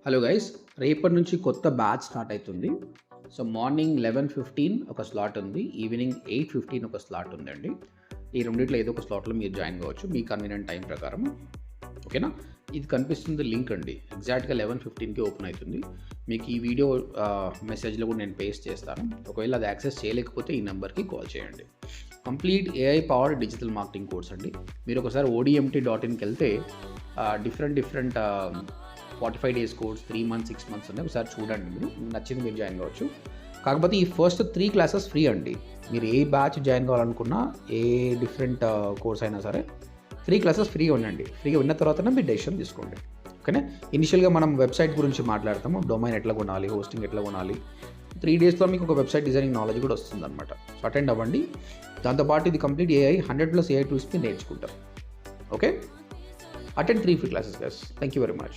Hello guys, రేపటి నుంచి కొత్త బ్యాచ్ స్టార్ట్ అవుతుంది. సో మార్నింగ్ 11:15 ఒక స్లాట్ ఉంది, ఈవినింగ్ 8:15 ఒక స్లాట్ ఉందండి. ఈ రెండిట్లో ఏదో ఒక స్లాట్లో మీరు జాయిన్ కావచ్చు మీ కన్వీనియంట్ టైం ప్రకారం. ఓకేనా? ఇది కనిపిస్తుంది లింక్ అండి, ఎగ్జాక్ట్గా 11:15కి ఓపెన్ అవుతుంది. మీకు ఈ వీడియో మెసేజ్లో కూడా నేను పేస్ట్ చేస్తాను. ఒకవేళ అది యాక్సెస్ చేయలేకపోతే ఈ నెంబర్కి కాల్ చేయండి. Complete AI powered digital marketing course అండి. మీరు ఒకసారి odmt.inకి వెళ్తే different 45 days course, 3 months 6 months ఉన్నాయి. ఒకసారి చూడండి, మీరు నచ్చింది మీరు జాయిన్ కావచ్చు. కాకపోతే ఈ ఫస్ట్ 3 క్లాసెస్ ఫ్రీ అండి. మీరు ఏ బ్యాచ్ జాయిన్ కావాలనుకున్నా, ఏ డిఫరెంట్ కోర్స్ అయినా సరే 3 క్లాసెస్ ఫ్రీ ఉండండి. ఫ్రీగా ఉన్న తర్వాతనే మీరు డెసిషన్ తీసుకోండి. ఓకేనా? ఇనిషియల్గా మనం వెబ్సైట్ గురించి మాట్లాడతాము. డొమైన్ ఎట్లా కొనాలి, హోస్టింగ్ ఎట్లా కొనాలి. 3 డేస్లో మీకు ఒక వెబ్సైట్ డిజైనింగ్ నాలెడ్జ్ కూడా వస్తుంది అనమాట. సో అటెండ్ అవ్వండి. దాంతోపాటు ఇది కంప్లీట్ ఏఐ 100+ AI టూల్స్ మీరు నేర్చుకుంటారు. Okay? Attend 3 free classes, guys. Thank you very much.